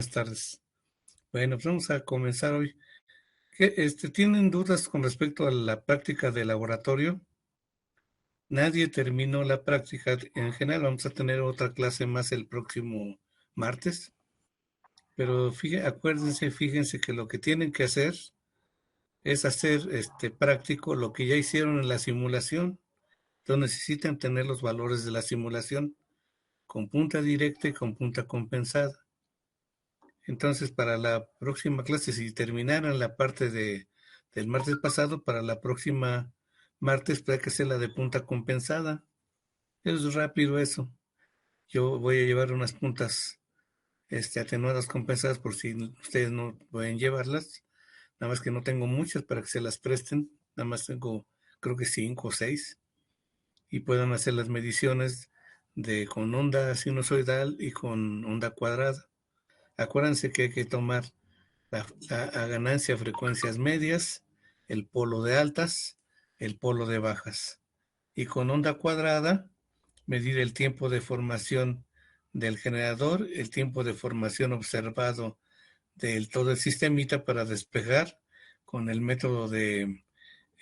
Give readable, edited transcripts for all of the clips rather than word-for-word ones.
buenas tardes. Bueno, pues vamos a comenzar hoy. ¿Tienen dudas con respecto a la práctica de laboratorio? Nadie terminó la práctica. En general vamos a tener otra clase más el próximo martes, pero fíjense que lo que tienen que hacer es hacer práctico lo que ya hicieron en la simulación. Entonces necesitan tener los valores de la simulación con punta directa y con punta compensada. Entonces, para la próxima clase, si terminaran la parte del martes pasado, para la próxima martes, pues hay que hacer la de punta compensada. Es rápido eso. Yo voy a llevar unas puntas atenuadas compensadas por si ustedes no pueden llevarlas. Nada más que no tengo muchas para que se las presten. Nada más tengo, creo que 5 o 6. Y puedan hacer las mediciones con onda sinusoidal y con onda cuadrada. Acuérdense que hay que tomar la ganancia a frecuencias medias, el polo de altas, el polo de bajas. Y con onda cuadrada, medir el tiempo de formación del generador, el tiempo de formación observado del todo el sistemita para despejar con el método de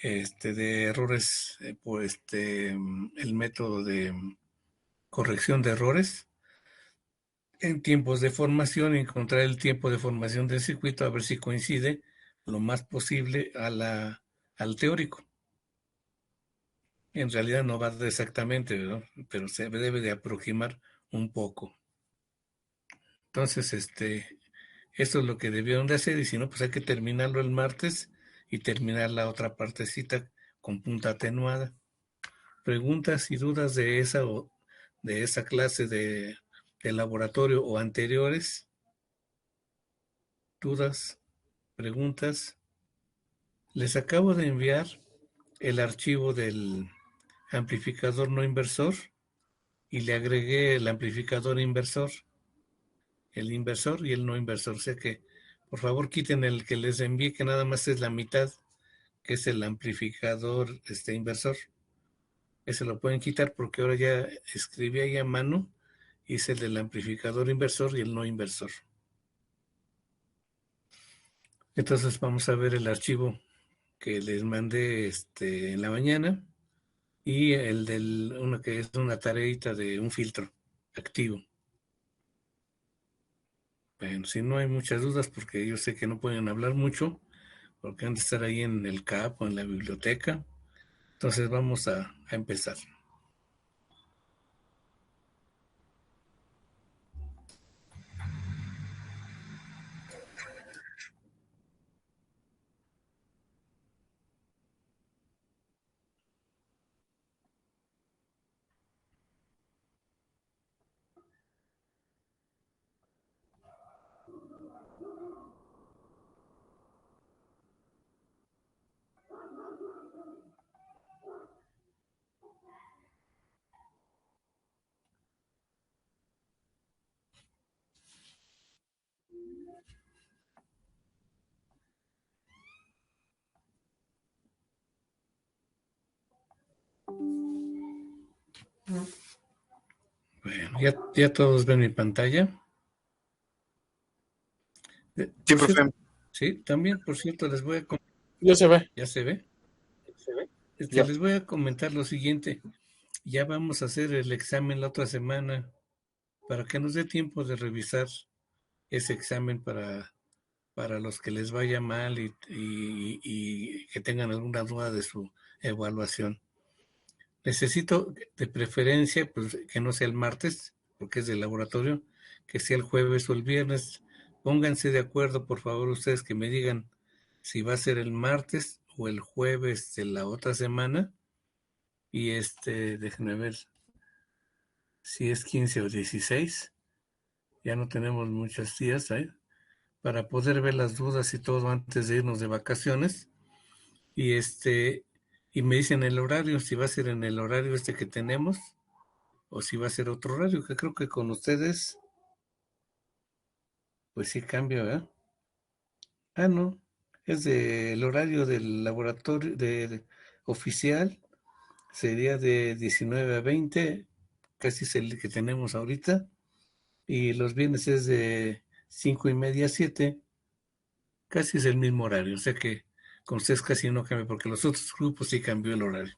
errores, el método de corrección de errores en tiempos de formación, encontrar el tiempo de formación del circuito a ver si coincide lo más posible al teórico. En realidad no va exactamente, ¿no? Pero se debe de aproximar un poco. Entonces, esto es lo que debieron de hacer y si no, pues hay que terminarlo el martes y terminar la otra partecita con punta atenuada. Preguntas y dudas de esa clase de laboratorio o anteriores. Dudas, preguntas. Les acabo de enviar el archivo del amplificador no inversor y le agregué el amplificador inversor, el inversor y el no inversor. O sea que, por favor, quiten el que les envié, que nada más es la mitad, que es el amplificador inversor. Ese lo pueden quitar porque ahora ya escribí ahí a mano, hice el del amplificador inversor y el no inversor. Entonces vamos a ver el archivo que les mandé en la mañana y el uno que es una tareita de un filtro activo. Bueno, si no hay muchas dudas, porque yo sé que no pueden hablar mucho, porque han de estar ahí en el CAP o en la biblioteca. Entonces vamos a empezar. Bueno, ya todos ven mi pantalla. Sí, Por cierto, profe. sí, también, por cierto, les voy a Ya se ve. ¿ya se ve? Ya. Les voy a comentar lo siguiente. Ya vamos a hacer el examen la otra semana para que nos dé tiempo de revisar ese examen para los que les vaya mal y que tengan alguna duda de su evaluación. Necesito de preferencia pues, que no sea el martes, porque es del laboratorio, que sea el jueves o el viernes. Pónganse de acuerdo, por favor, ustedes que me digan si va a ser el martes o el jueves de la otra semana. Y déjenme ver si es 15 o 16. Ya no tenemos muchos días, ¿eh? Para poder ver las dudas y todo antes de irnos de vacaciones. Y y me dicen el horario, si va a ser en el horario que tenemos o si va a ser otro horario, que creo que con ustedes, pues sí cambia, ¿verdad? Ah, no, es el horario del laboratorio oficial, sería de 19 a 20, casi es el que tenemos ahorita, y los viernes es de 5:30 a 7, casi es el mismo horario, o sea que con ustedes casi no cambia, porque los otros grupos sí cambió el horario.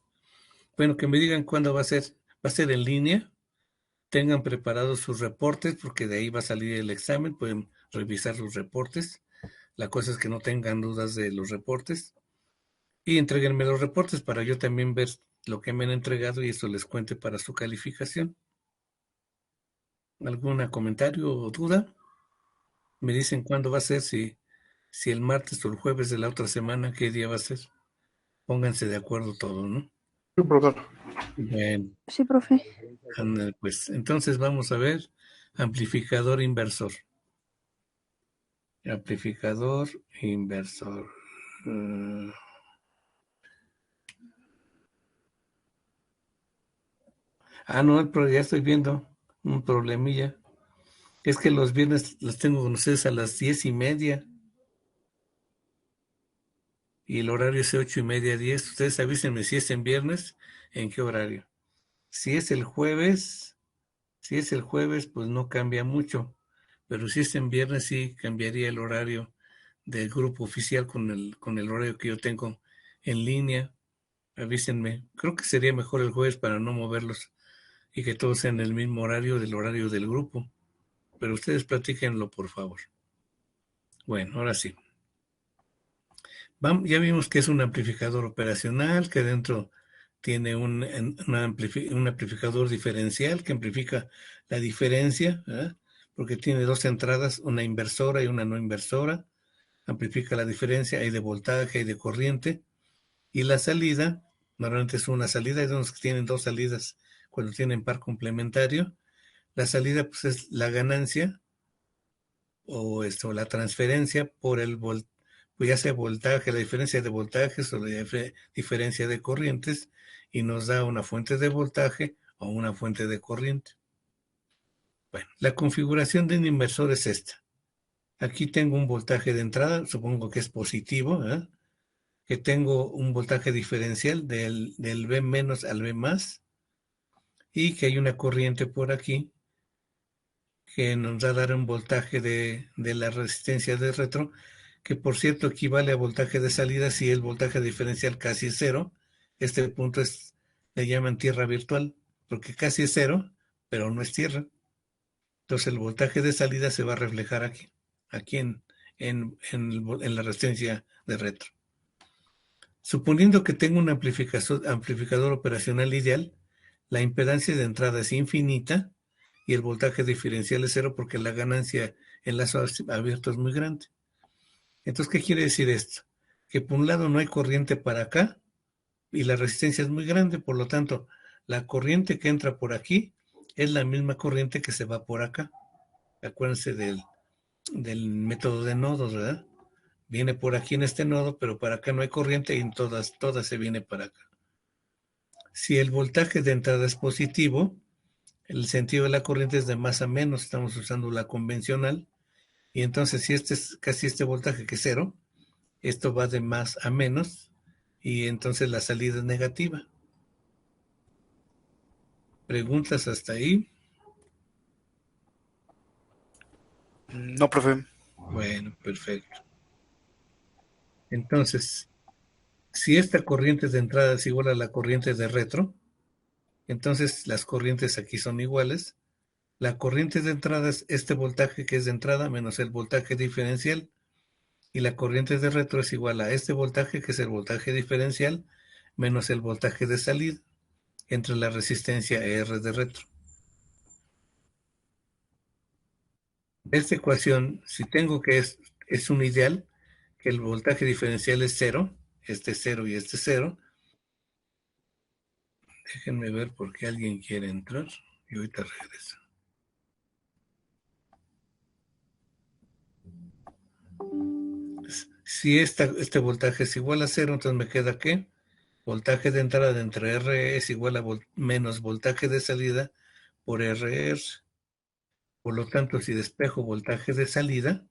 Bueno, que me digan cuándo va a ser. Va a ser en línea. Tengan preparados sus reportes, porque de ahí va a salir el examen. Pueden revisar sus reportes. La cosa es que no tengan dudas de los reportes. Y entréguenme los reportes para yo también ver lo que me han entregado y eso les cuente para su calificación. ¿Algún comentario o duda? Me dicen cuándo va a ser, si el martes o el jueves de la otra semana, qué día va a ser. Pónganse de acuerdo todos, ¿no? Sí, profesor. Bueno, Sí, profe. pues entonces vamos a ver amplificador inversor. Amplificador inversor. No, pero ya estoy viendo un problemilla. Es que los viernes los tengo con ustedes a las 10:30 y el horario es 8:30 a 10. Ustedes avísenme si es en viernes, en qué horario. Si es el jueves, pues no cambia mucho, pero si es en viernes sí cambiaría el horario del grupo oficial con el horario que yo tengo en línea. Avísenme. Creo que sería mejor el jueves para no moverlos y que todos sean el mismo horario del horario del grupo. Pero ustedes platíquenlo, por favor. Bueno, ahora sí. Ya vimos que es un amplificador operacional, que dentro tiene un amplificador diferencial que amplifica la diferencia, ¿verdad? Porque tiene dos entradas, una inversora y una no inversora. Amplifica la diferencia, hay de voltaje y de corriente. Y la salida, normalmente es una salida, hay unos que tienen dos salidas cuando tienen par complementario. La salida pues es la ganancia o la transferencia por pues ya sea voltaje, la diferencia de voltajes o la diferencia de corrientes, y nos da una fuente de voltaje o una fuente de corriente. Bueno, la configuración de un inversor es esta. Aquí tengo un voltaje de entrada, supongo que es positivo, ¿eh? Que tengo un voltaje diferencial del B menos al B más, y que hay una corriente por aquí que nos va a dar un voltaje de la resistencia de retro, que por cierto equivale a voltaje de salida si el voltaje diferencial casi es cero. Este punto le llaman tierra virtual, porque casi es cero, pero no es tierra. Entonces el voltaje de salida se va a reflejar aquí en la resistencia de retro. Suponiendo que tengo un amplificador operacional ideal, la impedancia de entrada es infinita y el voltaje diferencial es cero porque la ganancia en lazo abierto es muy grande. Entonces, ¿qué quiere decir esto? Que por un lado no hay corriente para acá y la resistencia es muy grande, por lo tanto, la corriente que entra por aquí es la misma corriente que se va por acá. Acuérdense del método de nodos, ¿verdad? Viene por aquí en este nodo, pero para acá no hay corriente y en todas se viene para acá. Si el voltaje de entrada es positivo, el sentido de la corriente es de más a menos, estamos usando la convencional, y entonces si este es casi este voltaje que es cero, esto va de más a menos, y entonces la salida es negativa. ¿Preguntas hasta ahí? No, profe. Bueno, perfecto. Entonces, si esta corriente de entrada es igual a la corriente de retro, entonces las corrientes aquí son iguales. La corriente de entrada es este voltaje que es de entrada menos el voltaje diferencial, y la corriente de retro es igual a este voltaje que es el voltaje diferencial menos el voltaje de salida entre la resistencia R de retro. Esta ecuación, si tengo que es un ideal, que el voltaje diferencial es cero, este es cero y este es cero. Déjenme ver por qué alguien quiere entrar y ahorita regreso. Si este voltaje es igual a cero, entonces me queda ¿qué? Voltaje de entrada entre R es igual a menos voltaje de salida por RR. Por lo tanto, si despejo voltaje de salida,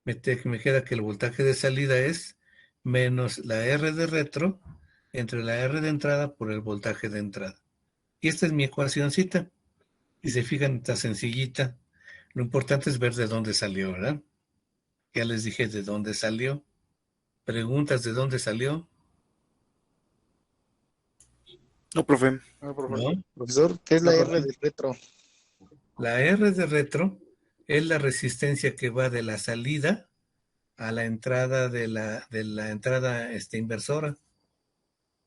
me queda que el voltaje de salida es menos la R de retro entre la R de entrada por el voltaje de entrada. Y esta es mi ecuacióncita. Y se fijan, está sencillita. Lo importante es ver de dónde salió, ¿verdad? Ya les dije de dónde salió. ¿Preguntas de dónde salió? No, profe. ¿No? Profesor, ¿qué es ¿No, la R Rafael? de retro? La R de retro es la resistencia que va de la salida a la entrada de la entrada inversora.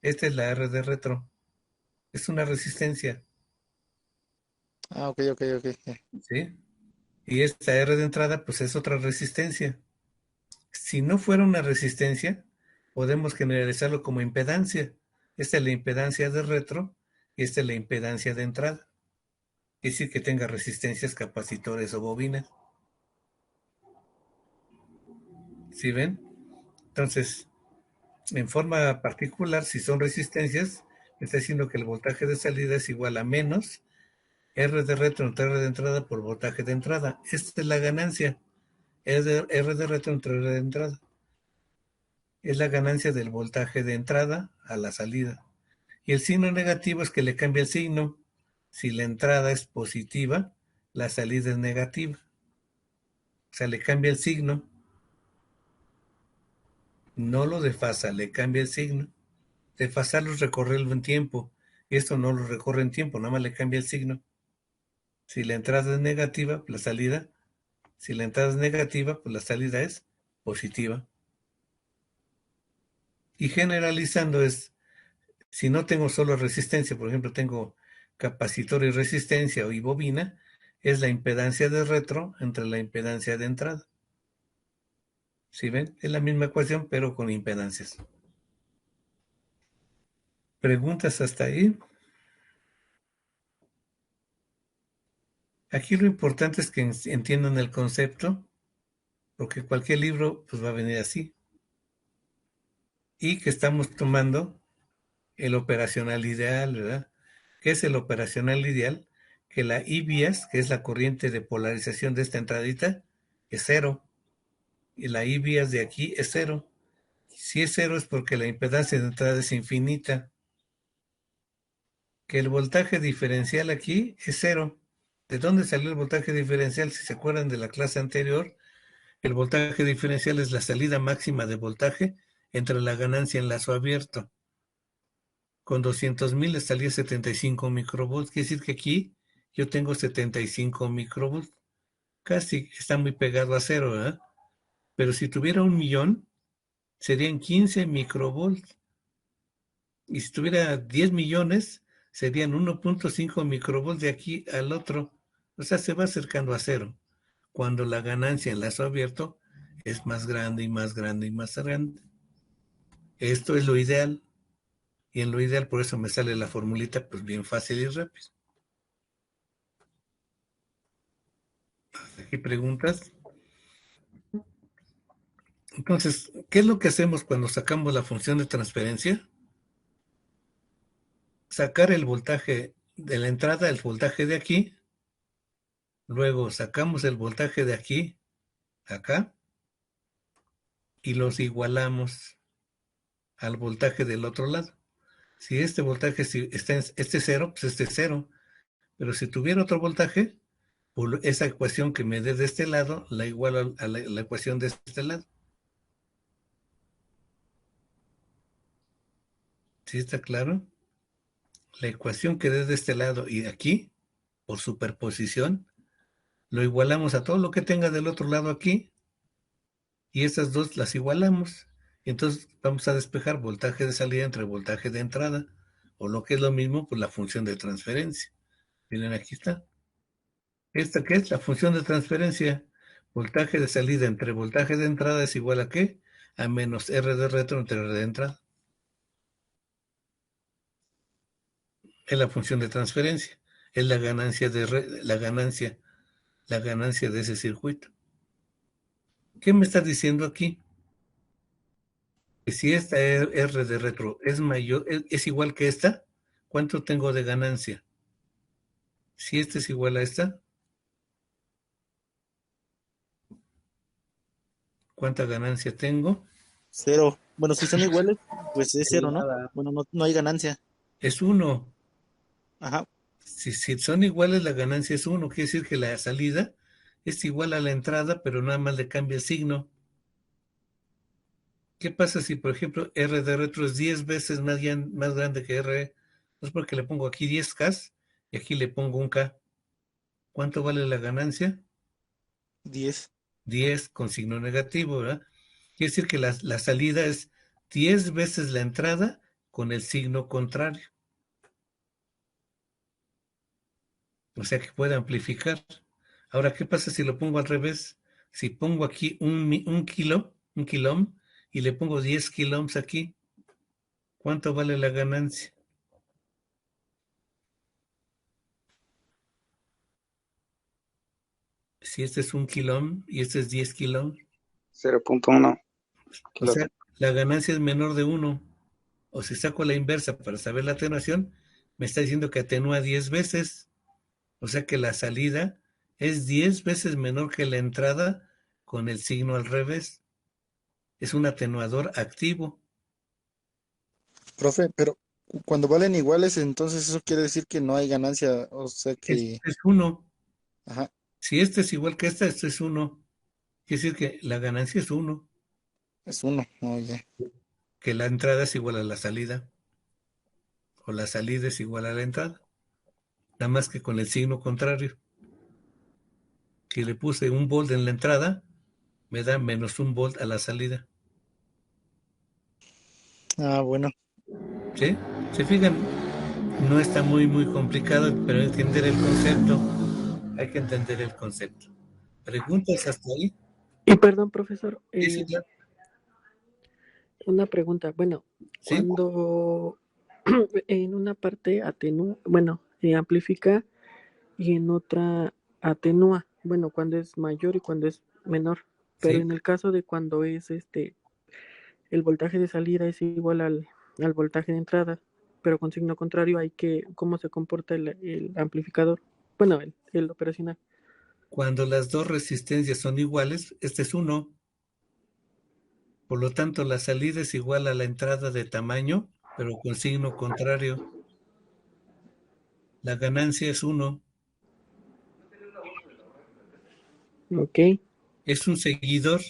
Esta es la R de retro. Es una resistencia, Ah, ok, ok, ok. ¿sí? Y esta R de entrada, pues es otra resistencia. Si no fuera una resistencia, podemos generalizarlo como impedancia. Esta es la impedancia de retro y esta es la impedancia de entrada. Es decir, que tenga resistencias, capacitores o bobinas. ¿Sí ven? Entonces, en forma particular, si son resistencias, me está diciendo que el voltaje de salida es igual a menos R de retro entre R de entrada por voltaje de entrada. Esta es la ganancia. R de retro entre R de entrada. Es la ganancia del voltaje de entrada a la salida. Y el signo negativo es que le cambia el signo. Si la entrada es positiva, la salida es negativa. O sea, le cambia el signo. No lo desfasa, le cambia el signo. Desfasarlo es recorrerlo en tiempo. Y esto no lo recorre en tiempo, nada más le cambia el signo. Si la entrada es negativa, la salida. Si la entrada es negativa, pues la salida es positiva. Y generalizando es, si no tengo solo resistencia, por ejemplo, tengo capacitor y resistencia y bobina, es la impedancia de retro entre la impedancia de entrada. ¿Sí ven? Es la misma ecuación, pero con impedancias. ¿Preguntas hasta ahí? Aquí lo importante es que entiendan el concepto, porque cualquier libro pues va a venir así. Y que estamos tomando el operacional ideal, ¿verdad? ¿Qué es el operacional ideal? Que la I vías, que es la corriente de polarización de esta entradita, es cero. Y la I vías de aquí es cero. Si es cero es porque la impedancia de entrada es infinita. Que el voltaje diferencial aquí es cero. ¿De dónde salió el voltaje diferencial? Si se acuerdan de la clase anterior, el voltaje diferencial es la salida máxima de voltaje entre la ganancia en lazo abierto. Con 200,000 le salía 75 microvolts. Quiere decir que aquí yo tengo 75 microvolts. Casi está muy pegado a cero, ¿verdad? Pero si tuviera 1,000,000, serían 15 microvolts. Y si tuviera 10 millones, serían 1,5 microvolts de aquí al otro. O sea, se va acercando a cero. Cuando la ganancia en lazo abierto es más grande y más grande y más grande. Esto es lo ideal. Y en lo ideal, por eso me sale la formulita, pues bien fácil y rápido. Aquí preguntas. Entonces, ¿qué es lo que hacemos cuando sacamos la función de transferencia? Sacar el voltaje de la entrada, el voltaje de aquí, luego sacamos el voltaje de aquí, acá, y los igualamos al voltaje del otro lado. Si este voltaje está en este cero, pues este es cero. Pero si tuviera otro voltaje, pues esa ecuación que me dé de este lado, la igualo a la ecuación de este lado. ¿Sí está claro? La ecuación que dé de este lado y de aquí, por superposición, lo igualamos a todo lo que tenga del otro lado aquí, y estas dos las igualamos. Entonces vamos a despejar voltaje de salida entre voltaje de entrada, o lo que es lo mismo, pues la función de transferencia. Miren, aquí está. ¿Esta qué es? La función de transferencia. Voltaje de salida entre voltaje de entrada es igual a ¿qué? A menos R de retro entre R de entrada. Es la función de transferencia. Es la ganancia la ganancia de ese circuito. ¿Qué me está diciendo aquí? Que si esta R de retro es mayor, es igual que esta, ¿cuánto tengo de ganancia? Si esta es igual a esta, ¿cuánta ganancia tengo? Cero. Bueno, si son iguales, pues es cero, ¿no? Nada. Bueno, no, no hay ganancia. Es 1. Ajá. Si son iguales, la ganancia es 1. Quiere decir que la salida es igual a la entrada, pero nada más le cambia el signo. ¿Qué pasa si, por ejemplo, R de retro es 10 veces más grande que R? Es porque le pongo aquí 10K y aquí le pongo un K. ¿Cuánto vale la ganancia? 10. 10 con signo negativo, ¿verdad? Quiere decir que la salida es 10 veces la entrada con el signo contrario. O sea que puede amplificar. Ahora, ¿qué pasa si lo pongo al revés? Si pongo aquí un kilómetro, y le pongo 10 kilómetros aquí, ¿cuánto vale la ganancia? Si este es un kilómetro y este es 10 kilómetros. 0.1 O sea, kilómetros. la ganancia es menor de 1. O si saco la inversa para saber la atenuación, me está diciendo que atenúa 10 veces. O sea que la salida es 10 veces menor que la entrada con el signo al revés. Es un atenuador activo. Profe, pero cuando valen iguales, entonces eso quiere decir que no hay ganancia. O sea que, Es 1. ajá, Si este es igual que esta, esto es 1. Quiere decir que la ganancia es 1, es uno. Oye, que la entrada es igual a la salida, o la salida es igual a la entrada, nada más que con el signo contrario. Si le puse un volt en la entrada, me da menos un volt a la salida. bueno. ¿Sí? ¿Se fijan? No está muy complicado, pero entender el concepto, hay que entender el concepto. ¿Preguntas hasta ahí? Y perdón, profesor, Sí, sí, claro. una pregunta. Bueno, ¿Sí? cuando en una parte atenúa, bueno, amplifica y en otra atenúa, bueno, cuando es mayor y cuando es menor. Pero Sí. en el caso de cuando es el voltaje de salida es igual al voltaje de entrada, pero con signo contrario, hay que, ¿cómo se comporta el amplificador? Bueno, el operacional. Cuando las dos resistencias son iguales, este es 1. Por lo tanto, la salida es igual a la entrada de tamaño, pero con signo contrario. La ganancia es 1. Ok. Es un seguidor.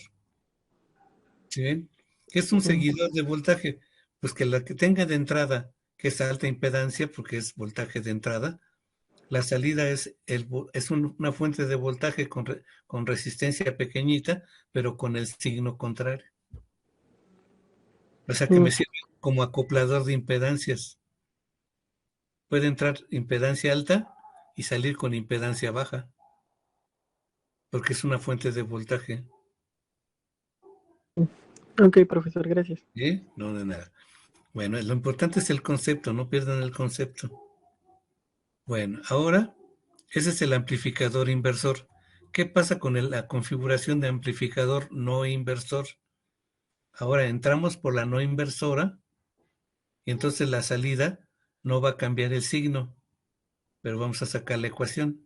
¿Sí ven? ¿Qué es un seguidor de voltaje? Pues que la que tenga de entrada, que es alta impedancia, porque es voltaje de entrada, la salida es una fuente de voltaje con resistencia pequeñita, pero con el signo contrario. O sea que me Mm, sirve como acoplador de impedancias. Puede entrar impedancia alta y salir con impedancia baja, porque es una fuente de voltaje. ok, profesor, gracias. ¿Sí? No, de nada. Bueno, lo importante es el concepto, no pierdan el concepto. Bueno, ahora ese es el amplificador inversor. ¿Qué pasa con la configuración de amplificador no inversor? Ahora entramos por la no inversora y entonces la salida no va a cambiar el signo, pero vamos a sacar la ecuación.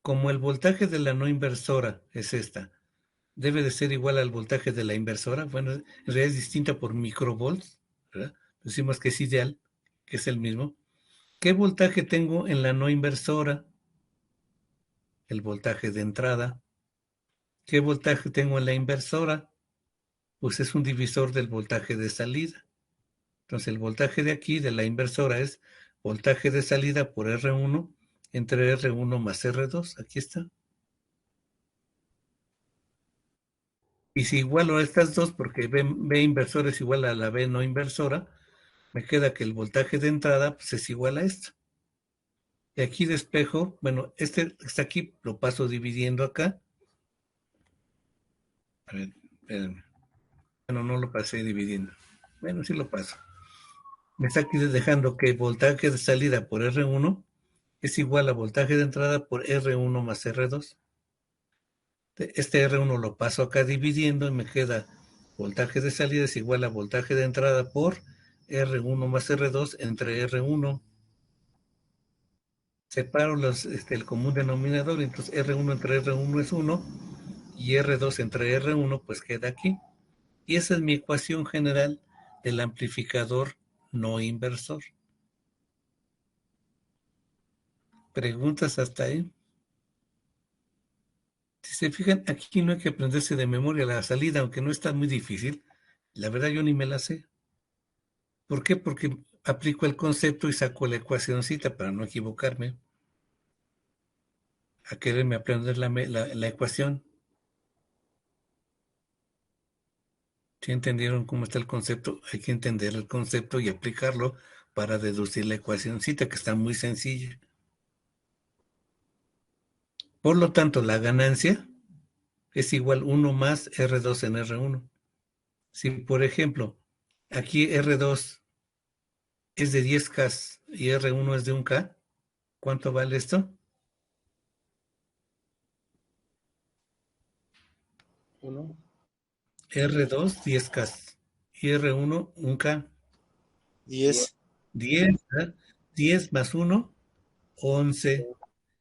Como el voltaje de la no inversora es esta, debe de ser igual al voltaje de la inversora. Bueno, en realidad es distinta por microvolts, ¿verdad? Decimos que es ideal, que es el mismo. ¿Qué voltaje tengo en la no inversora? El voltaje de entrada. ¿Qué voltaje tengo en la inversora? Pues es un divisor del voltaje de salida. Entonces el voltaje de aquí, de la inversora, es voltaje de salida por R1 entre R1 más R2. Aquí está. Y si igualo a estas dos, porque B inversora es igual a la B no inversora, me queda que el voltaje de entrada pues, es igual a esto. Y aquí despejo, bueno, este está aquí, lo paso dividiendo acá. A ver, espérenme. Bueno, no lo pasé dividiendo. Bueno, sí lo paso. Me está aquí dejando que el voltaje de salida por R1 es igual a voltaje de entrada por R1 más R2. Este R1 lo paso acá dividiendo y me queda voltaje de salida es igual a voltaje de entrada por R1 más R2 entre R1. Separo el común denominador, entonces R1 entre R1 es 1 y R2 entre R1 pues queda aquí. Y esa es mi ecuación general del amplificador no inversor. ¿Preguntas hasta ahí? Si se fijan, aquí no hay que aprenderse de memoria la salida, aunque no está muy difícil. La verdad yo ni me la sé. ¿Por qué? Porque aplico el concepto y saco la ecuacióncita para no equivocarme. A quererme aprender la ecuación. ¿Sí entendieron cómo está el concepto? Hay que entender el concepto y aplicarlo para deducir la ecuacióncita, que está muy sencilla. Por lo tanto, la ganancia es igual 1 más R2 en R1. Si, por ejemplo, aquí R2 es de 10K y R1 es de 1K, ¿cuánto vale esto? 1. R2, 10K y R1, 1K. 10. 10, ¿verdad? 10 más 1, 11.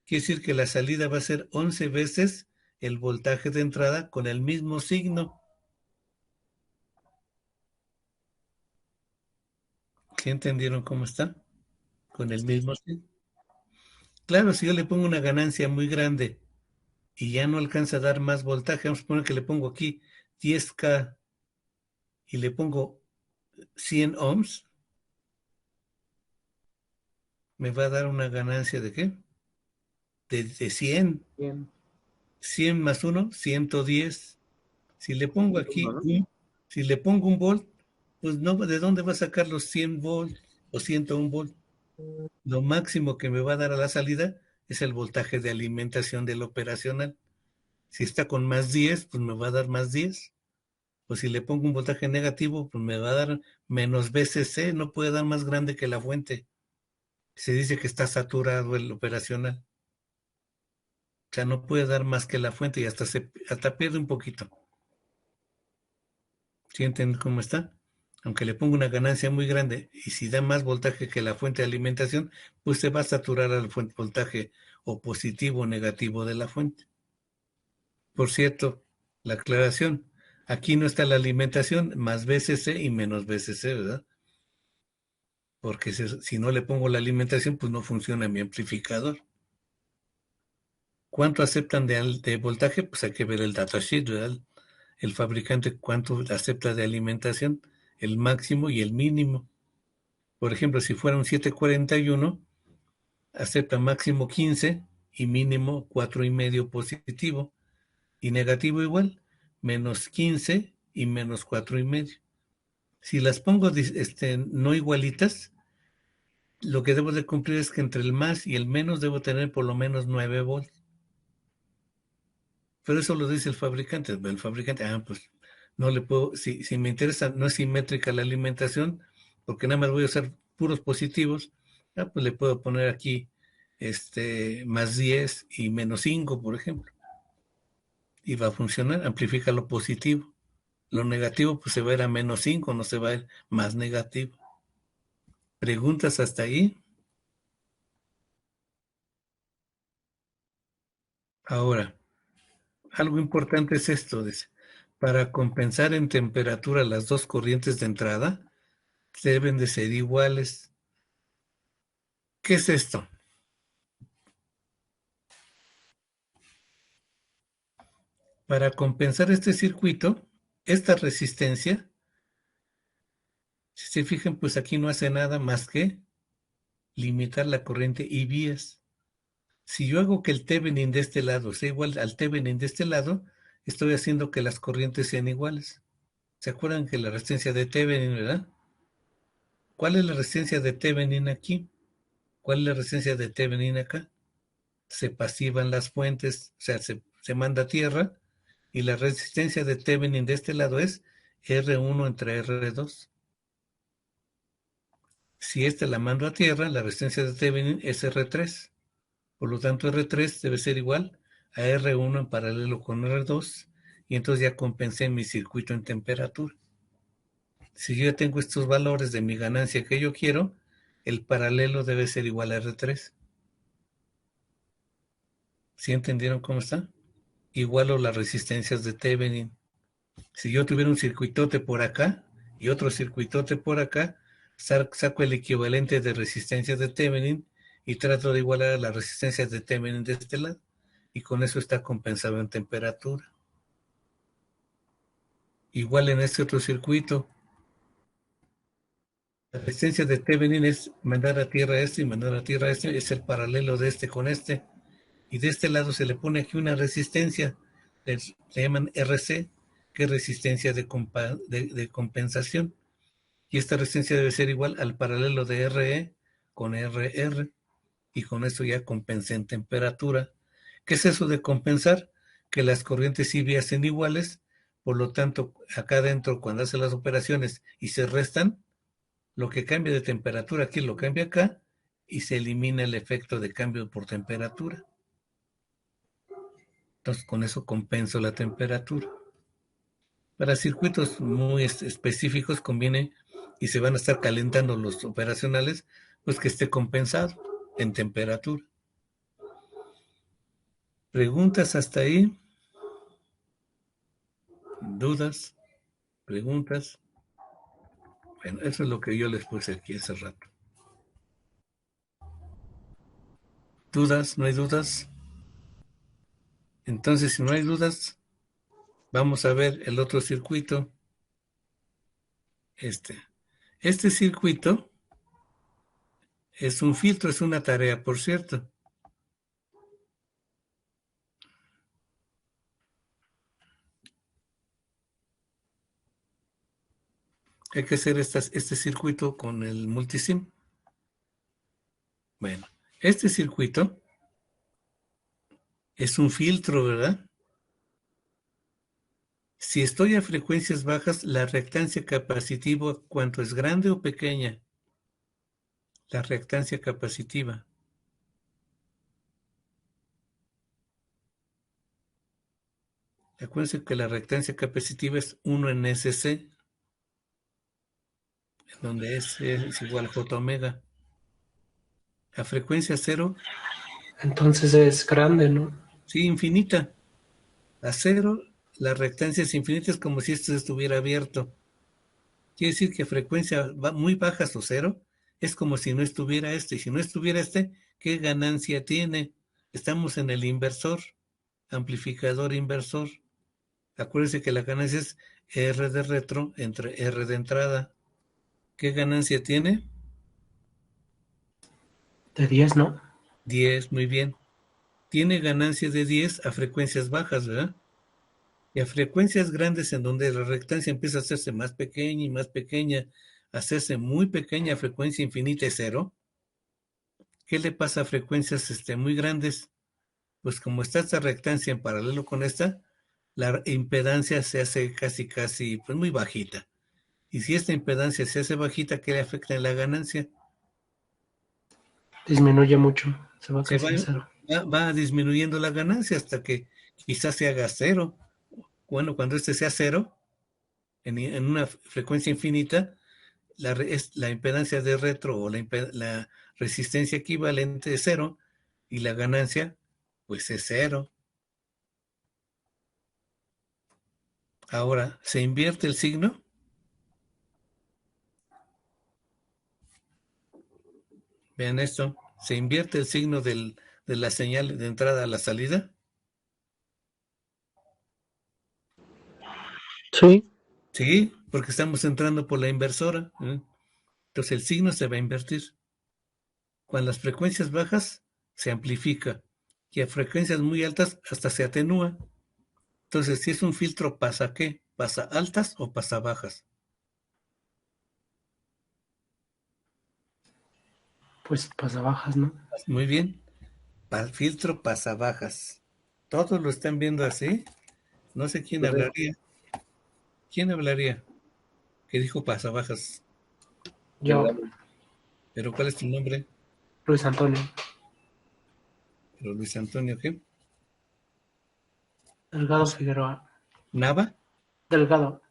Quiere decir que la salida va a ser 11 veces el voltaje de entrada con el mismo signo. ¿Sí entendieron cómo está? Con el mismo signo. Claro, si yo le pongo una ganancia muy grande y ya no alcanza a dar más voltaje, vamos a poner que le pongo aquí 10K y le pongo 100 ohms, me va a dar una ganancia ¿de qué? De 100. Bien. 100 más 1, 110. Si le pongo aquí, ¿No? si le pongo un volt, pues no, ¿de dónde va a sacar los 100 volts o 101 volts? Lo máximo que me va a dar a la salida es el voltaje de alimentación del operacional. Si está con más 10, pues me va a dar más 10. O si le pongo un voltaje negativo, pues me va a dar menos VCC, no puede dar más grande que la fuente. Se dice que está saturado el operacional. O sea, no puede dar más que la fuente y hasta pierde un poquito. ¿Sienten cómo está? Aunque le ponga una ganancia muy grande y si da más voltaje que la fuente de alimentación, pues se va a saturar al voltaje o positivo o negativo de la fuente. Por cierto, la aclaración, aquí no está la alimentación más VCC y menos VCC, ¿verdad? Porque si no le pongo la alimentación, pues no funciona mi amplificador. ¿Cuánto aceptan de voltaje? Pues hay que ver el datasheet, ¿verdad? El fabricante cuánto acepta de alimentación, el máximo y el mínimo. Por ejemplo, si fuera un 741, acepta máximo 15 y mínimo 4,5 positivo. Y negativo igual, menos 15 y menos 4,5. Si las pongo no igualitas, lo que debo de cumplir es que entre el más y el menos debo tener por lo menos 9 volts. Pero eso lo dice el fabricante. El fabricante, pues no le puedo, si me interesa, no es simétrica la alimentación, porque nada más voy a usar puros positivos, pues le puedo poner aquí más 10 y menos 5, por ejemplo. Y va a funcionar, amplifica lo positivo. Lo negativo pues se va a ir a menos 5, no se va a ir más negativo. ¿Preguntas hasta ahí? Ahora, algo importante es esto, dice, para compensar en temperatura las dos corrientes de entrada, deben de ser iguales. ¿Qué es esto? Para compensar este circuito, esta resistencia, si se fijan, pues aquí no hace nada más que limitar la corriente I vías. Si yo hago que el Thevenin de este lado sea igual al Thevenin de este lado, estoy haciendo que las corrientes sean iguales. ¿Se acuerdan que la resistencia de Thevenin, verdad? ¿Cuál es la resistencia de Thevenin aquí? ¿Cuál es la resistencia de Thevenin acá? Se pasivan las fuentes, o sea, se manda tierra, y la resistencia de Thevenin de este lado es R1 entre R2. Si esta la mando a tierra, la resistencia de Thevenin es R3. Por lo tanto, R3 debe ser igual a R1 en paralelo con R2, y entonces ya compensé mi circuito en temperatura. Si yo ya tengo estos valores de mi ganancia que yo quiero, el paralelo debe ser igual a R3. ¿Sí entendieron cómo está? Igualo las resistencias de Thevenin. Si yo tuviera un circuitote por acá y otro circuitote por acá, saco el equivalente de resistencias de Thevenin y trato de igualar las resistencias de Thevenin de este lado. y con eso está compensado en temperatura. Igual en este otro circuito, la resistencia de Thevenin es mandar a tierra este y mandar a tierra este, es el paralelo de este con este. Y de este lado se le pone aquí una resistencia, le llaman RC, que es resistencia de compensación. Y esta resistencia debe ser igual al paralelo de RE con RR. Y con eso ya compensé en temperatura. ¿Qué es eso de compensar? Que las corrientes IV hacen iguales, por lo tanto, acá adentro, cuando hace las operaciones y se restan, lo que cambia de temperatura aquí lo cambia acá y se elimina el efecto de cambio por temperatura. Entonces, con eso compenso la temperatura. Para circuitos muy específicos conviene, y se van a estar calentando los operacionales, pues que esté compensado en temperatura. ¿Preguntas hasta ahí? ¿Dudas? ¿Preguntas? Bueno, eso es lo que yo les puse aquí hace rato. ¿Dudas? ¿No hay dudas? Entonces, si no hay dudas, vamos a ver el otro circuito. Este circuito es un filtro, es una tarea, por cierto. Hay que hacer este circuito con el multisim. Bueno, este circuito es un filtro, ¿verdad? Si estoy a frecuencias bajas, la reactancia capacitiva, ¿cuánto es grande o pequeña? La reactancia capacitiva. Acuérdense que la reactancia capacitiva es 1 en SC, donde S es igual a J omega. A frecuencia cero, Entonces es grande, ¿no? sí, infinita. A cero, la reactancia es infinita, es como si esto estuviera abierto. Quiere decir que a frecuencia muy bajas o cero, es como si no estuviera este. Y si no estuviera este, ¿qué ganancia tiene? Estamos en el inversor, amplificador inversor. Acuérdense que la ganancia es R de retro entre R de entrada. ¿Qué ganancia tiene? De 10, ¿no? 10, muy bien. Tiene ganancia de 10 a frecuencias bajas, ¿verdad? Y a frecuencias grandes en donde la reactancia empieza a hacerse más pequeña y más pequeña, a hacerse muy pequeña a frecuencia infinita y cero. ¿Qué le pasa a frecuencias muy grandes? Pues como está esta reactancia en paralelo con esta, la impedancia se hace casi, pues muy bajita. Y si esta impedancia se hace bajita, ¿qué le afecta en la ganancia? Disminuye mucho, se va Se casi a cero. va disminuyendo la ganancia hasta que quizás se haga cero. Bueno, cuando este sea cero, en una frecuencia infinita, la impedancia de retro o la resistencia equivalente es cero y la ganancia pues es cero. Ahora, ¿se invierte el signo? Vean esto, ¿se invierte el signo de la señal de entrada a la salida? Sí, Sí, porque estamos entrando por la inversora. Entonces el signo se va a invertir. Cuando las frecuencias bajas, se amplifica. Y a frecuencias muy altas, hasta se atenúa. Entonces, si es un filtro, ¿pasa qué? ¿Pasa altas o pasa bajas? Pues pasa bajas, ¿no? Muy bien. Filtro pasa bajas. ¿Todos lo están viendo así? No sé quién hablaría. ¿Quién hablaría? Que dijo pasa bajas. Yo, ¿Pero cuál es tu nombre? Luis Antonio, ¿Pero Luis Antonio qué? Delgado Figueroa. ¿Nava? Delgado.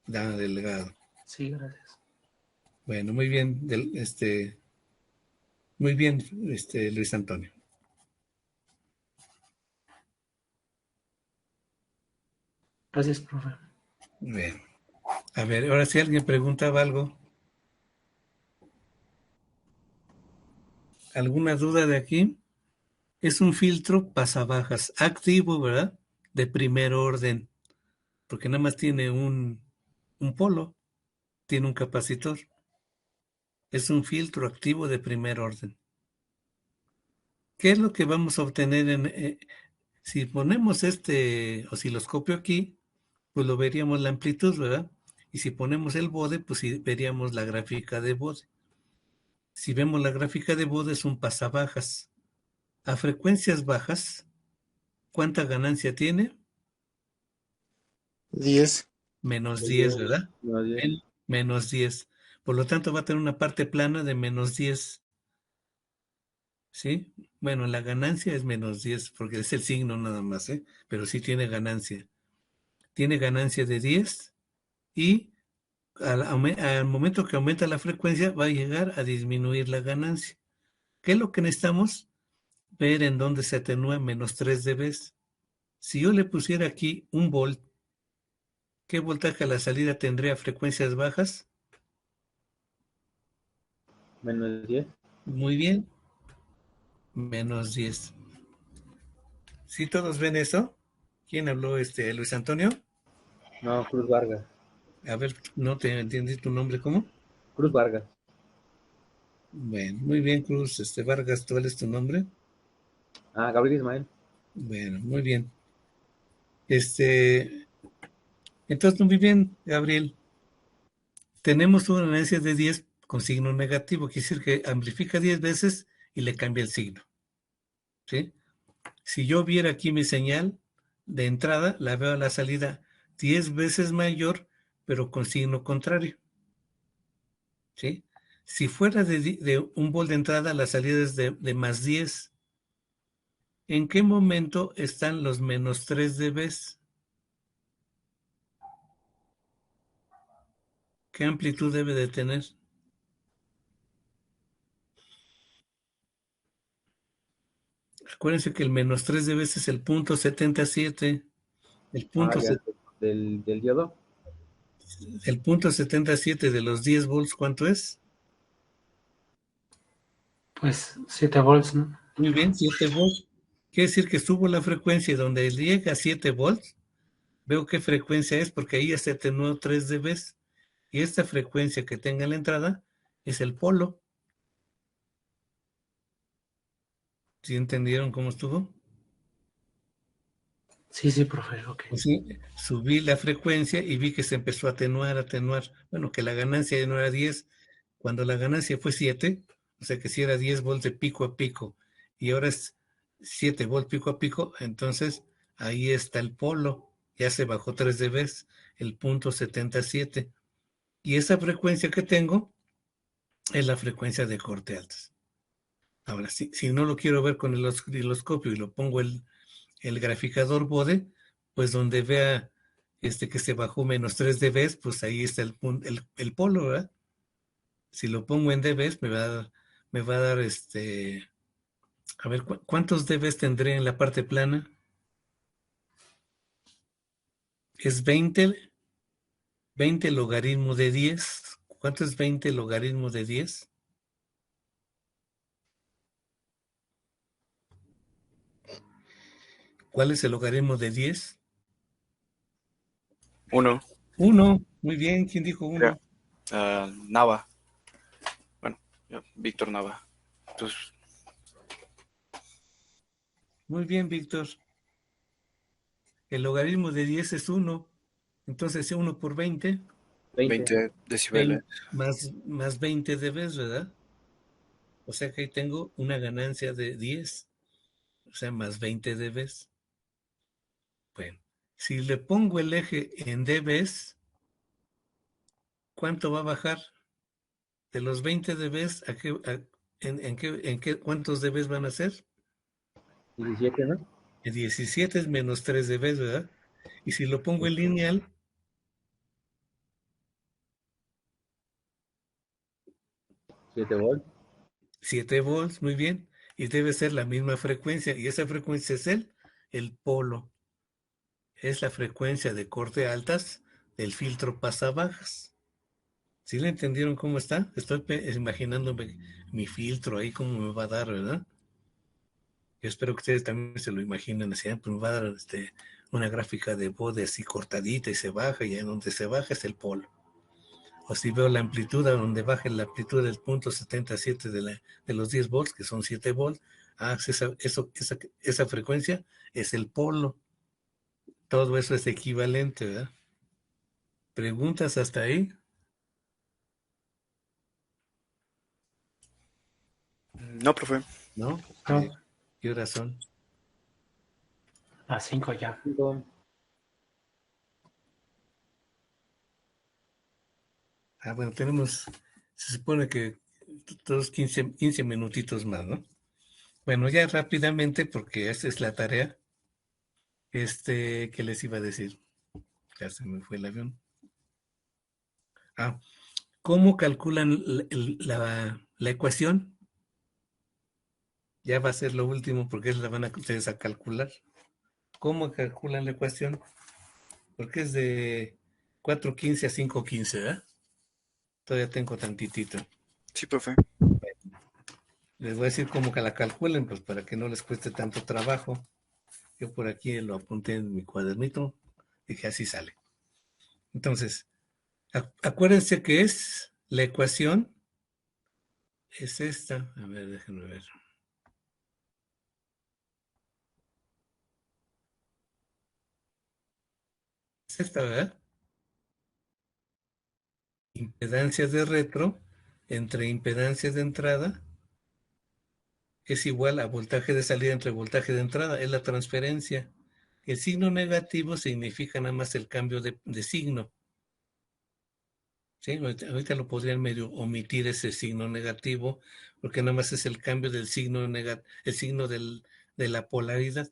Delgado. Sí, gracias. Bueno, muy bien. Muy bien, Luis Antonio. Gracias, profe. Bien. A ver, ahora si alguien preguntaba algo. ¿Alguna duda de aquí? Es un filtro pasabajas activo, ¿verdad? De primer orden, porque nada más tiene un polo, tiene un capacitor. Es un filtro activo de primer orden. ¿Qué es lo que vamos a obtener si ponemos este osciloscopio aquí? Pues lo veríamos la amplitud, ¿verdad? Y si ponemos el bode, pues sí veríamos la gráfica de bode. Si vemos la gráfica de bode es un pasabajas. A frecuencias bajas, ¿cuánta ganancia tiene? 10. Menos 10, ¿verdad? No, 10. Menos 10. Por lo tanto, va a tener una parte plana de menos 10. ¿Sí? Bueno, la ganancia es menos 10 porque es el signo nada más, ¿eh? Pero sí tiene ganancia. Tiene ganancia de 10 y al momento que aumenta la frecuencia va a llegar a disminuir la ganancia. ¿Qué es lo que necesitamos? Ver en dónde se atenúa menos 3 dB. Si yo le pusiera aquí un volt, ¿qué voltaje a la salida tendría a frecuencias bajas? Menos 10. Muy bien, menos 10. ¿Sí todos ven eso? ¿Quién habló? Luis Antonio. No, Cruz Vargas. A ver, no te entendí tu nombre, ¿cómo? Cruz Vargas. Bueno, muy bien, Cruz. Vargas, ¿cuál es tu nombre? Ah, Gabriel Ismael. Bueno, muy bien. Entonces, muy bien, Gabriel. Tenemos una ganancia de 10 con signo negativo, quiere decir que amplifica 10 veces y le cambia el signo. ¿Sí? Si yo viera aquí mi señal de entrada, la veo a la salida 10 veces mayor, pero con signo contrario. ¿Sí? Si fuera de un volt de entrada, la salida es de más 10. ¿En qué momento están los menos 3 dB? ¿Qué amplitud debe de tener? Acuérdense que el menos 3 dB es el punto 77. El Ah, punto, ya. Del diodo. el punto 77 de los 10 volts, ¿cuánto es? Pues 7 volts, ¿no? Muy bien, 7 volts. Quiere decir que subo la frecuencia y donde llega a 7 volts, veo qué frecuencia es porque ahí ya se atenuó 3 dB. Y esta frecuencia que tenga en la entrada es el polo. ¿Sí entendieron cómo estuvo? Sí, profe, ok. Pues sí, subí la frecuencia y vi que se empezó a atenuar, atenuar. Bueno, que la ganancia ya no era 10. Cuando la ganancia fue 7, o sea que si era 10 volts de pico a pico y ahora es 7 volts pico a pico, entonces ahí está el polo. Ya se bajó 3 dB, el punto 77. Y esa frecuencia que tengo es la frecuencia de corte altas. Ahora, si no lo quiero ver con el osciloscopio y lo pongo el graficador bode, pues donde vea que se bajó menos 3 dB, pues ahí está el polo, ¿verdad? Si lo pongo en dB, me va a dar a ver, ¿cuántos dB tendré en la parte plana? Es 20 logaritmo de 10. ¿Cuánto es 20 logaritmo de 10? ¿Cuál es el logaritmo de 10? 1. 1. Muy bien, ¿quién dijo 1? Nava. Bueno, Víctor Nava. Entonces, Muy bien, Víctor. El logaritmo de 10 es 1. Entonces, 1 por 20, 20 decibeles. más 20 dB, ¿verdad? O sea que ahí tengo una ganancia de 10, o sea, más 20 dB. Bueno, si le pongo el eje en dB, ¿cuánto va a bajar? De los 20 dB, ¿cuántos dB van a ser? 17, ¿no? El 17 es menos 3 dB, ¿verdad? Y si lo pongo en lineal, 7 volts. 7 volts, muy bien. Y debe ser la misma frecuencia. Y esa frecuencia es el polo. Es la frecuencia de corte altas del filtro pasabajas. ¿Sí le entendieron cómo está? Estoy imaginándome mi filtro ahí, cómo me va a dar, ¿verdad? Yo espero que ustedes también se lo imaginen así, pues me va a dar una gráfica de Bode así cortadita y se baja, y en donde se baja es el polo. O si veo la amplitud, a donde baja la amplitud del punto 77 de los 10 volts, que son 7 volts, esa frecuencia es el polo. Todo eso es equivalente, ¿verdad? ¿Preguntas hasta ahí? No, profe. ¿No? No, ¿Qué horas son? a 5 ya. Bueno, se supone que todos 15 minutitos más, ¿no? Bueno, ya rápidamente, porque esta es la tarea, ¿qué les iba a decir? Ya se me fue el avión. ¿Cómo calculan la ecuación? Ya va a ser lo último, porque la van a ustedes a calcular. ¿Cómo calculan la ecuación? Porque es de 4:15 a 5:15, ¿verdad? Todavía tengo tantitito. Sí, profe. Les voy a decir cómo que la calculen, pues para que no les cueste tanto trabajo. Yo por aquí lo apunté en mi cuadernito, dije así sale. Entonces, acuérdense que es la ecuación, es esta. A ver, déjenme ver. Es esta, ¿verdad? Impedancia de retro entre impedancia de entrada es igual a voltaje de salida entre voltaje de entrada, es la transferencia. El signo negativo significa nada más el cambio de signo. ¿Sí? Ahorita lo podrían medio omitir ese signo negativo, porque nada más es el cambio del signo el signo de la polaridad.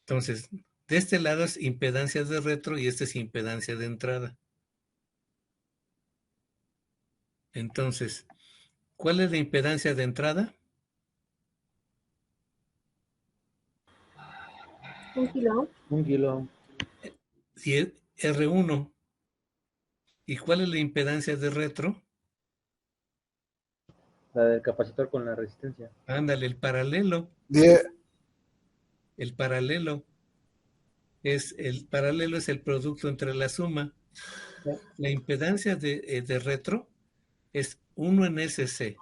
Entonces, de este lado es impedancia de retro y este es impedancia de entrada. Entonces, ¿cuál es la impedancia de entrada? 1 kilo. 1 kilo. Y es R1. ¿Y cuál es la impedancia de retro? La del capacitor con la resistencia. Ándale, el paralelo. 10. El paralelo es el producto entre la suma. La impedancia de retro es 1 en SC,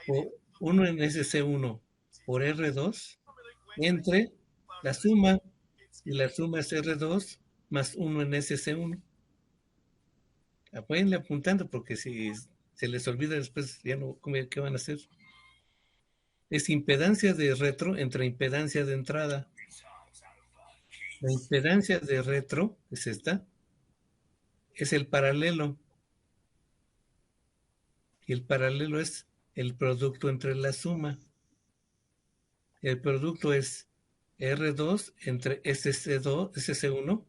o 1 en SC1 por R2 entre la suma, y la suma es R2 más 1 en SC1. Váyanle apuntando, porque si se les olvida después, ya no, ¿qué van a hacer? Es impedancia de retro entre impedancia de entrada. La impedancia de retro es esta, es el paralelo. Y el paralelo es el producto entre la suma. El producto es R2 entre SC1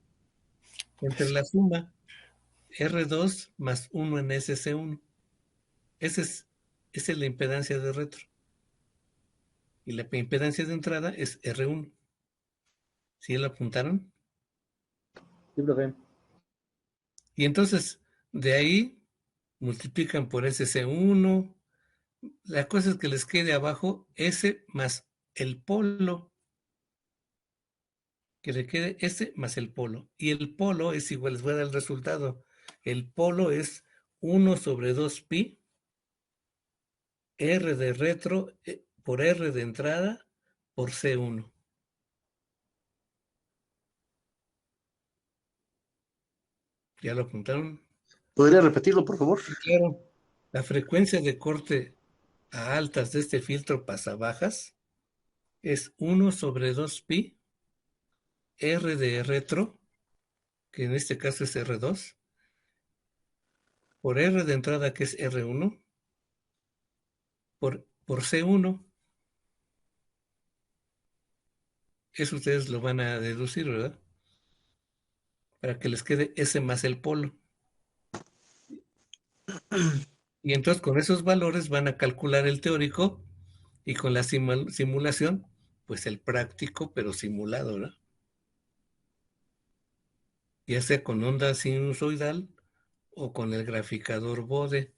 entre la suma R2 más 1 en SC1. Esa es la impedancia de retro. Y la impedancia de entrada es R1. ¿Sí lo apuntaron? Sí, profe. Y entonces, de ahí multiplican por SC1. La cosa es que les quede abajo S más el polo. Que le quede S más el polo. Y el polo es igual, les voy a dar el resultado. El polo es 1 sobre 2pi, R de retro por R de entrada por C1. ¿Ya lo apuntaron? ¿Podría repetirlo, por favor? Claro. La frecuencia de corte a altas de este filtro pasabajas es 1 sobre 2pi, R de retro, que en este caso es R2, por R de entrada, que es R1, por C1. Eso ustedes lo van a deducir, ¿verdad? Para que les quede S más el polo. Y entonces con esos valores van a calcular el teórico y con la simulación, pues el práctico, pero simulado, ¿verdad? Ya sea con onda sinusoidal o con el graficador Bode.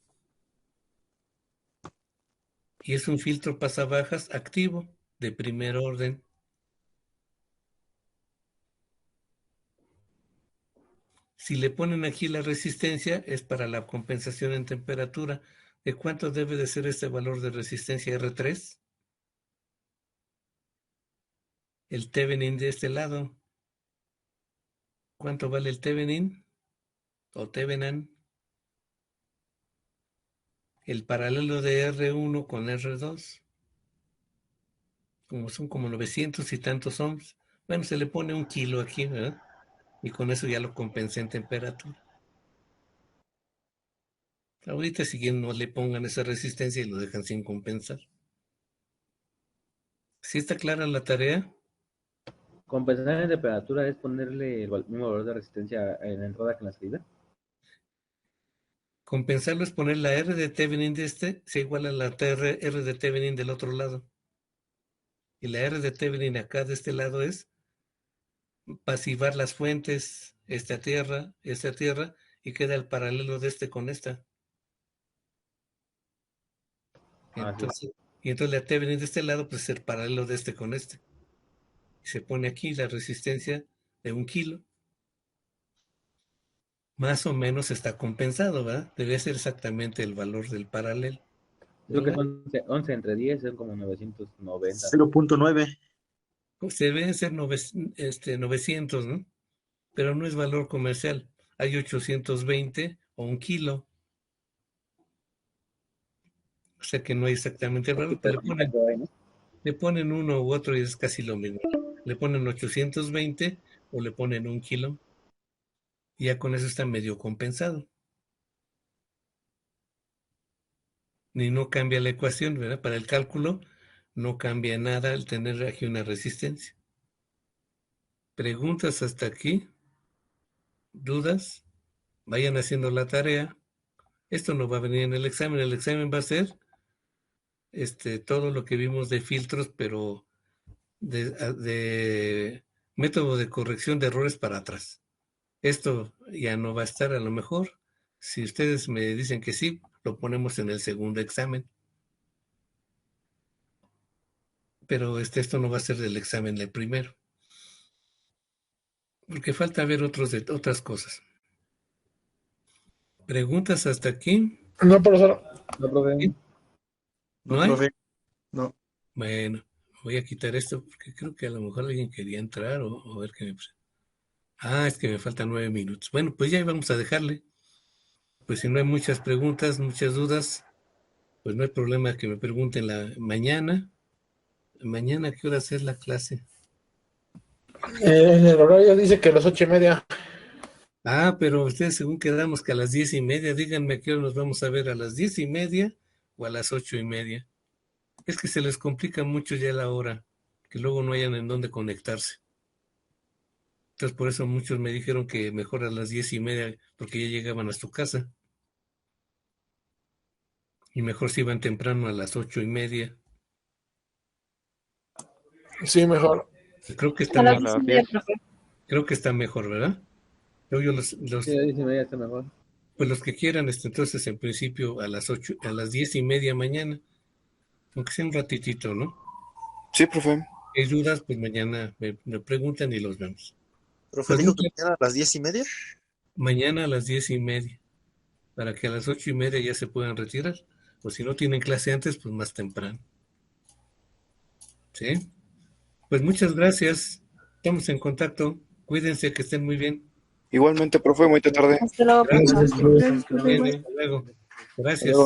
Y es un filtro pasabajas activo. de primer orden. Si le ponen aquí la resistencia, es para la compensación en temperatura. ¿De cuánto debe de ser este valor de resistencia R3? El Thevenin de este lado. ¿Cuánto vale el Thevenin? O Thevenin. El paralelo de R1 con R2. Son como 900 y tantos ohms. Bueno, se le pone 1 kilo aquí, ¿verdad? Y con eso ya lo compensé en temperatura. Ahorita si quieren no le pongan esa resistencia y lo dejan sin compensar. ¿Sí está clara la tarea? Compensar en temperatura es ponerle el mismo valor de resistencia en la entrada que en la salida. Compensarlo es poner la R de Thevenin de este, sea igual a la R de Thevenin del otro lado. Y la R de Thevenin acá de este lado es pasivar las fuentes, esta tierra, y queda el paralelo de este con esta. Entonces, y entonces la Thevenin de este lado, pues es el paralelo de este con este. Y se pone aquí la resistencia de 1 kilo. Más o menos está compensado, ¿verdad? Debe ser exactamente el valor del paralelo. Creo que son 11 entre 10, son como 990. 0.9. Pues deben ser 900, ¿no? Pero no es valor comercial. Hay 820 o 1 kilo. O sea que no hay exactamente el valor. Le ponen uno u otro y es casi lo mismo. Le ponen 820 o le ponen 1 kilo. Y ya con eso está medio compensado. Ni no cambia la ecuación, ¿verdad? Para el cálculo no cambia nada el tener aquí una resistencia. ¿Preguntas hasta aquí? ¿Dudas? Vayan haciendo la tarea. Esto no va a venir en el examen. El examen va a ser todo lo que vimos de filtros, pero de método de corrección de errores para atrás. Esto ya no va a estar, a lo mejor. Si ustedes me dicen que sí, lo ponemos en el segundo examen. Pero esto no va a ser del examen del primero. Porque falta ver otras cosas. ¿Preguntas hasta aquí? No, profesor. No, profe. ¿No hay? Profe. No. Bueno, voy a quitar esto porque creo que a lo mejor alguien quería entrar o ver qué me... es que me faltan 9 minutos. Bueno, pues ya vamos a dejarle. Pues si no hay muchas preguntas, muchas dudas, pues no hay problema que me pregunten la mañana. ¿Mañana qué horas es la clase? En el horario dice que a las 8:30. Pero ustedes según quedamos que a las 10:30, díganme a qué hora nos vamos a ver, a las 10:30 o a las 8:30. Es que se les complica mucho ya la hora, que luego no hayan en dónde conectarse. Entonces por eso muchos me dijeron que mejor a las 10:30, porque ya llegaban a su casa. Y mejor si iban temprano a las 8:30. Sí, mejor. Creo que está mejor. Creo que está mejor, ¿verdad? Sí, Sí, 10:30 está mejor. Pues los que quieran, entonces en principio a las 10:30 mañana, aunque sea un ratitito, ¿no? Sí, profe. Si hay dudas, pues mañana me preguntan y los vemos. Profe, Pues dijo que mañana a las 10:30. Mañana a las 10:30, para que a las 8:30 ya se puedan retirar. O si no tienen clase antes, pues más temprano. ¿Sí? Pues muchas gracias. Estamos en contacto. Cuídense, que estén muy bien. Igualmente, profe, muy tarde. Hasta luego, profesor. Gracias. Hasta luego. Gracias.